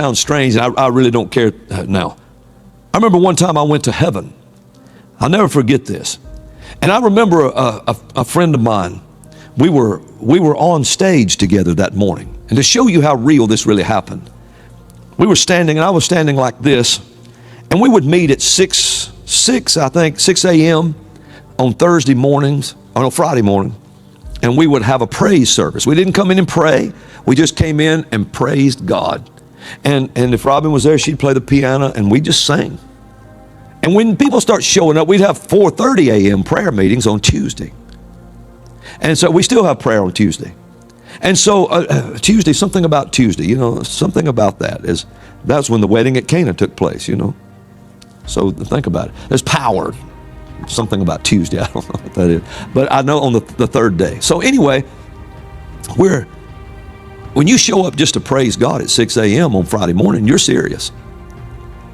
sounds strange, and I really don't care now. I remember one time I went to heaven. I'll never forget this. And I remember a friend of mine, we were on stage together that morning. And to show you how real this really happened, we were standing, and I was standing like this, and we would meet at 6 a.m. on Thursday mornings, on a Friday morning, and we would have a praise service. We didn't come in and pray. We just came in and praised God. And if Robin was there, she'd play the piano, and we just sang. And when people start showing up, we'd have 4:30 a.m. prayer meetings on Tuesday. And so we still have prayer on Tuesday. And so Tuesday, something about Tuesday, something about that's when the wedding at Cana took place, So think about it. There's power. Something about Tuesday. I don't know what that is. But I know on the third day. So anyway, when you show up just to praise God at 6 a.m. on Friday morning, you're serious.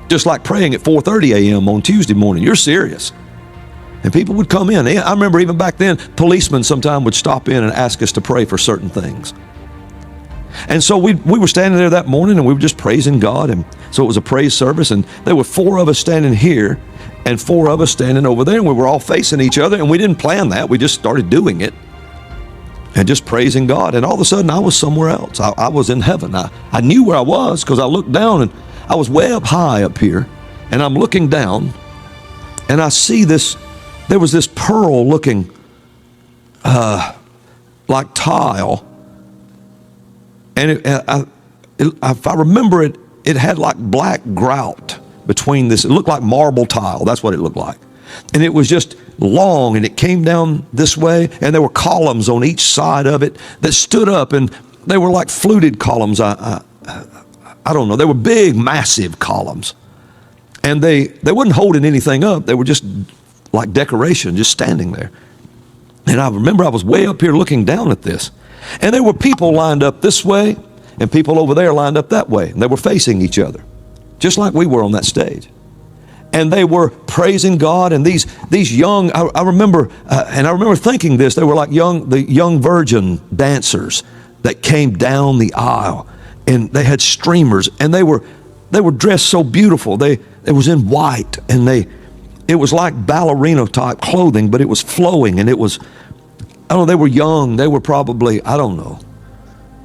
Just like praying at 4:30 a.m. on Tuesday morning, you're serious. And people would come in. I remember even back then, policemen sometime would stop in and ask us to pray for certain things. And so we were standing there that morning, and we were just praising God. And so it was a praise service, and there were 4 of us standing here and 4 of us standing over there, and we were all facing each other, and we didn't plan that. We just started doing it and just praising God. And all of a sudden, I was somewhere else. I was in heaven. I knew where I was because I looked down, and I was way up high up here, and I'm looking down, and I see this. There was this pearl-looking like tile, and if I remember it, it had like black grout between this. It looked like marble tile. That's what it looked like. And it was just long, and it came down this way, and there were columns on each side of it that stood up, and they were like fluted columns. I don't know. They were big, massive columns. And they wasn't holding anything up. They were just like decoration, just standing there. And I remember I was way up here looking down at this. And there were people lined up this way and people over there lined up that way. And they were facing each other, just like we were on that stage. And they were praising God. And these young, I remember thinking this, they were like the young virgin dancers that came down the aisle. And they had streamers, and they were dressed so beautiful. It was in white, and it was like ballerina type clothing, but it was flowing, and it was, I don't know, they were young. They were probably, I don't know,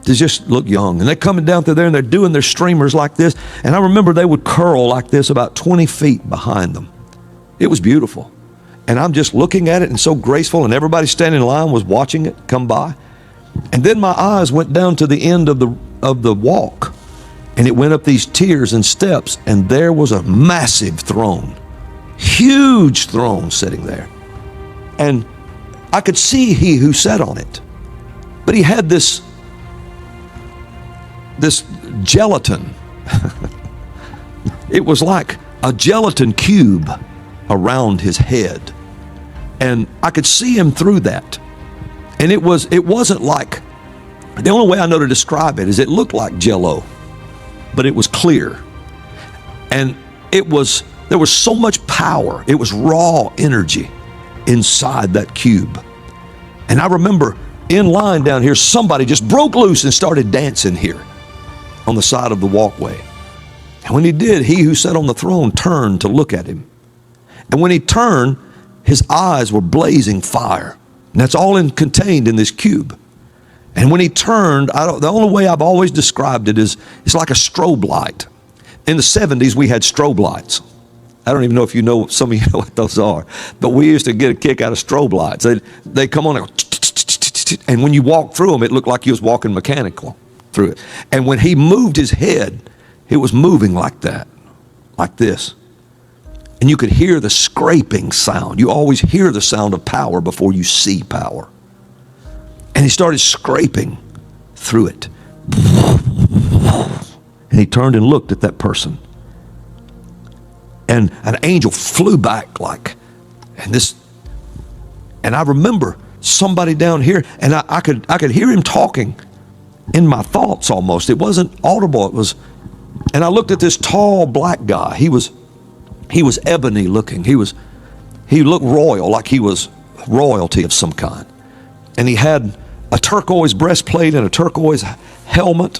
they just look young. And they're coming down through there, and they're doing their streamers like this. And I remember they would curl like this about 20 feet behind them. It was beautiful. And I'm just looking at it, and so graceful, and everybody standing in line was watching it come by. And then my eyes went down to the end of the walk, and it went up these tiers and steps, and there was a massive throne, huge throne sitting there. And I could see he who sat on it, but he had this gelatin. It was like a gelatin cube around his head, and I could see him through that. And it wasn't like, the only way I know to describe it is it looked like Jell-O, but it was clear. And there was so much power. It was raw energy inside that cube. And I remember in line down here, somebody just broke loose and started dancing here on the side of the walkway. And when he did, he who sat on the throne turned to look at him. And when he turned, his eyes were blazing fire. And that's all contained in this cube. And when he turned, the only way I've always described it is it's like a strobe light. In the 70s, we had strobe lights. I don't even know if some of you know what those are, but we used to get a kick out of strobe lights. They come on and when you walk through them, it looked like you was walking mechanical through it. And when he moved his head, it was moving like that, like this. And you could hear the scraping sound. You always hear the sound of power before you see power. And he started scraping through it. And he turned and looked at that person. And an angel flew back and I remember somebody down here, and I could hear him talking in my thoughts almost. It wasn't audible. And I looked at this tall black guy. He was ebony looking. He looked royal, like he was royalty of some kind. And he had a turquoise breastplate and a turquoise helmet.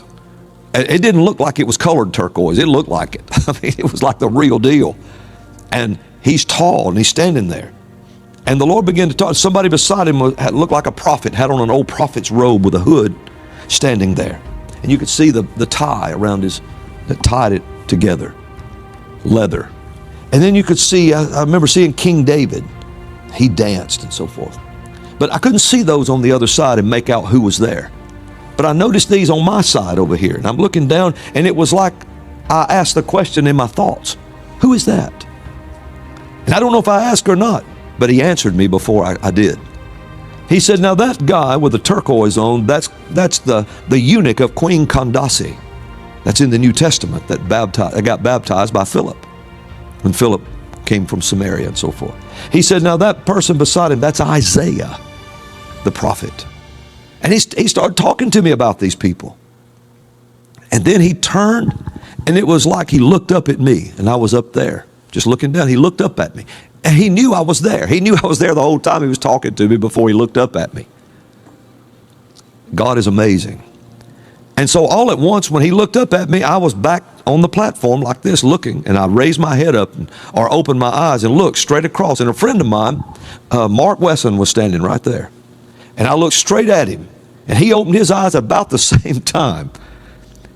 It didn't look like it was colored turquoise. It looked like it. I mean, it was like the real deal. And he's tall, and he's standing there. And the Lord began to talk. Somebody beside him looked like a prophet, had on an old prophet's robe with a hood, standing there. And you could see the tie around that tied it together, leather. And then you could see, I remember seeing King David. He danced and so forth. But I couldn't see those on the other side and make out who was there. But I noticed these on my side over here. And I'm looking down, and it was like I asked the question in my thoughts, who is that? And I don't know if I asked or not, but he answered me before I did. He said, now that guy with the turquoise on, that's the eunuch of Queen Candace. That's in the New Testament that got baptized by Philip, when Philip came from Samaria and so forth. He said, now that person beside him, that's Isaiah, the prophet. And he started talking to me about these people. And then he turned, and it was like he looked up at me, and I was up there, just looking down. He looked up at me, and he knew I was there. He knew I was there the whole time he was talking to me before he looked up at me. God is amazing. And so all at once, when he looked up at me, I was back on the platform like this looking, and I raised my head up or opened my eyes and looked straight across. And a friend of mine, Mark Wesson, was standing right there. And I looked straight at him, and he opened his eyes about the same time.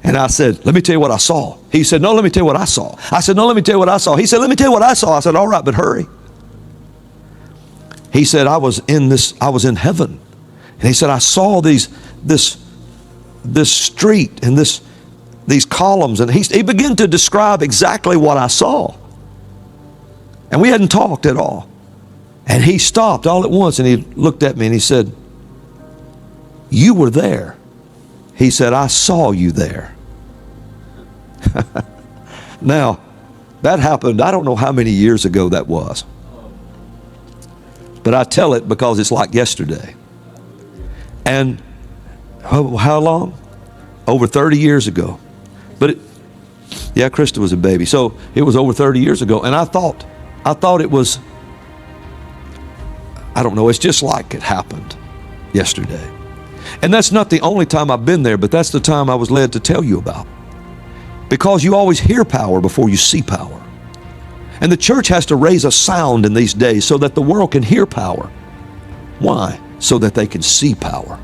And I said, let me tell you what I saw. He said, no, let me tell you what I saw. I said, no, let me tell you what I saw. He said, let me tell you what I saw. I said, all right, but hurry. He said, I was in heaven. And he said, I saw this street and these columns. And he began to describe exactly what I saw. And we hadn't talked at all. And he stopped all at once, and he looked at me and he said, you were there. He said, I saw you there. Now, that happened, I don't know how many years ago that was. But I tell it because it's like yesterday. And how long? Over 30 years ago. But Krista was a baby. So it was over 30 years ago. And I thought it was, I don't know, it's just like it happened yesterday. And that's not the only time I've been there, but that's the time I was led to tell you about. Because you always hear power before you see power. And the church has to raise a sound in these days so that the world can hear power. Why? So that they can see power.